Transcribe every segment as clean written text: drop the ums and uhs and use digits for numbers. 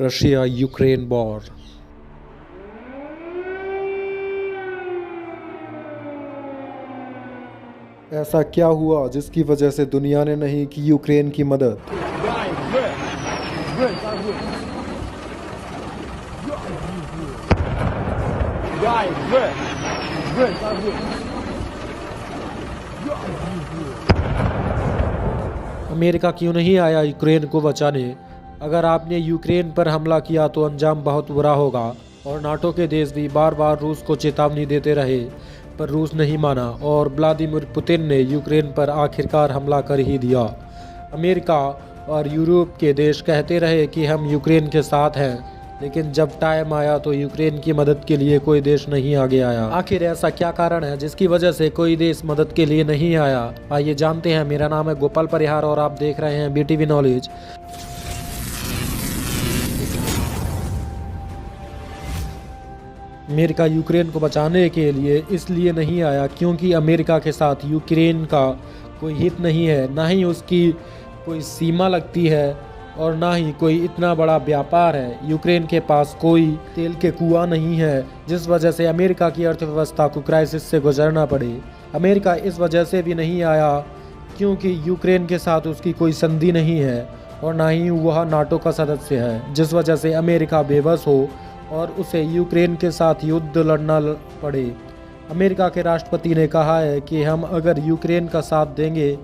Russia Ukraine war. ऐसा क्या हुआ जिसकी वजह से दुनिया ने नहीं की यूक्रेन की मदद? अमेरिका क्यों नहीं आया यूक्रेन को बचाने? अगर आपने यूक्रेन पर हमला किया तो अंजाम बहुत बुरा होगा। और नाटो के देश भी बार बार रूस को चेतावनी देते रहे, पर रूस नहीं माना और व्लादिमीर पुतिन ने यूक्रेन पर आखिरकार हमला कर ही दिया। अमेरिका और यूरोप के देश कहते रहे कि हम यूक्रेन के साथ हैं, लेकिन जब टाइम आया तो यूक्रेन की मदद के लिए कोई देश नहीं आगे आया। आखिर ऐसा क्या कारण है जिसकी वजह से कोई देश मदद के लिए नहीं आया? आइए जानते हैं। मेरा नाम है गोपाल परिहार और आप देख रहे हैं बीटीवी नॉलेज। अमेरिका यूक्रेन को बचाने के लिए इसलिए नहीं आया क्योंकि अमेरिका के साथ यूक्रेन का कोई हित नहीं है, ना ही उसकी कोई सीमा लगती है और ना ही कोई इतना बड़ा व्यापार है। यूक्रेन के पास कोई तेल के कुआं नहीं है, जिस वजह से अमेरिका की अर्थव्यवस्था को क्राइसिस से गुजरना पड़े। अमेरिका इस वजह से भी नहीं आया क्योंकि यूक्रेन के साथ उसकी कोई संधि नहीं है और ना ही वह नाटो का सदस्य है, जिस वजह से अमेरिका बेबस हो और उसे यूक्रेन के साथ युद्ध लड़ना पड़े। अमेरिका के राष्ट्रपति ने कहा है कि हम अगर यूक्रेन का साथ देंगे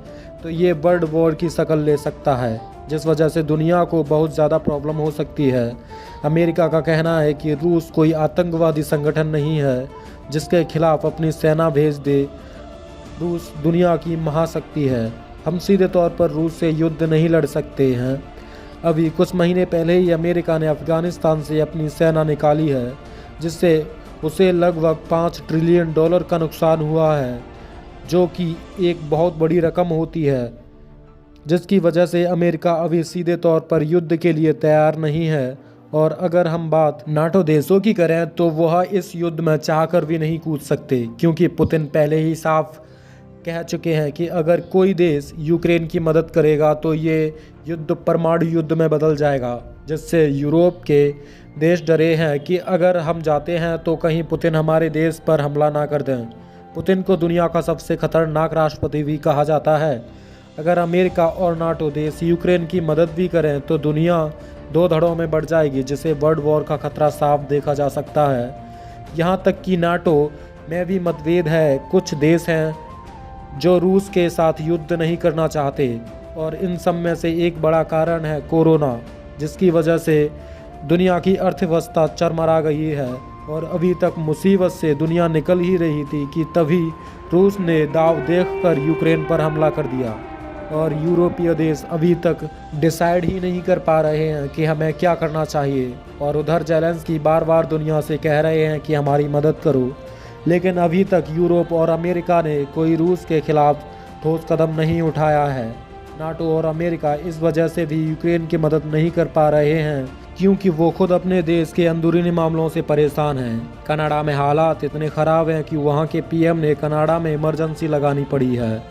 तो ये वर्ल्ड वॉर की शक्ल ले सकता है, जिस वजह से दुनिया को बहुत ज़्यादा प्रॉब्लम हो सकती है। अमेरिका का कहना है कि रूस कोई आतंकवादी संगठन नहीं है जिसके खिलाफ अपनी सेना भेज दे। रूस दुनिया की महाशक्ति है। हम सीधे तौर पर रूस से युद्ध नहीं लड़ सकते हैं। अभी कुछ महीने पहले ही अमेरिका ने अफ़गानिस्तान से अपनी सेना निकाली है, जिससे उसे लगभग $5 ट्रिलियन का नुकसान हुआ है, जो कि एक बहुत बड़ी रकम होती है, जिसकी वजह से अमेरिका अभी सीधे तौर पर युद्ध के लिए तैयार नहीं है। और अगर हम बात नाटो देशों की करें तो वह इस युद्ध में चाहकर भी नहीं कूद सकते, क्योंकि पुतिन पहले ही साफ कह चुके हैं कि अगर कोई देश यूक्रेन की मदद करेगा तो ये युद्ध परमाणु युद्ध में बदल जाएगा, जिससे यूरोप के देश डरे हैं कि अगर हम जाते हैं तो कहीं पुतिन हमारे देश पर हमला ना कर दें। पुतिन को दुनिया का सबसे खतरनाक राष्ट्रपति भी कहा जाता है। अगर अमेरिका और नाटो देश यूक्रेन की मदद भी करें तो दुनिया दो धड़ों में बढ़ जाएगी, जिससे वर्ल्ड वॉर का खतरा साफ देखा जा सकता है। यहाँ तक कि नाटो में भी मतभेद है। कुछ देश हैं जो रूस के साथ युद्ध नहीं करना चाहते और इन सब में से एक बड़ा कारण है कोरोना, जिसकी वजह से दुनिया की अर्थव्यवस्था चरमरा गई है और अभी तक मुसीबत से दुनिया निकल ही रही थी कि तभी रूस ने दाव देखकर यूक्रेन पर हमला कर दिया। और यूरोपीय देश अभी तक डिसाइड ही नहीं कर पा रहे हैं कि हमें क्या करना चाहिए। और उधर ज़ेलेंस्की बार बार दुनिया से कह रहे हैं कि हमारी मदद करो, लेकिन अभी तक यूरोप और अमेरिका ने कोई रूस के खिलाफ ठोस कदम नहीं उठाया है। नाटो और अमेरिका इस वजह से भी यूक्रेन की मदद नहीं कर पा रहे हैं क्योंकि वो खुद अपने देश के अंदरूनी मामलों से परेशान हैं। कनाडा में हालात इतने ख़राब हैं कि वहाँ के पीएम ने कनाडा में इमरजेंसी लगानी पड़ी है।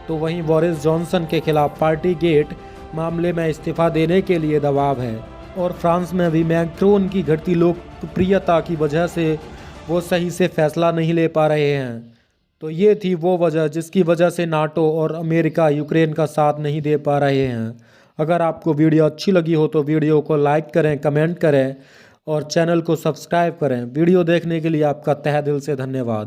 तो वहीं बोरिस जॉनसन के खिलाफ पार्टी गेट मामले में इस्तीफा देने के लिए दबाव है। और फ्रांस में भी मैक्रोन की घटती लोकप्रियता की वजह से वो सही से फैसला नहीं ले पा रहे हैं। तो ये थी वो वजह जिसकी वजह से नाटो और अमेरिका यूक्रेन का साथ नहीं दे पा रहे हैं। अगर आपको वीडियो अच्छी लगी हो तो वीडियो को लाइक करें, कमेंट करें और चैनल को सब्सक्राइब करें। वीडियो देखने के लिए आपका तहे दिल से धन्यवाद।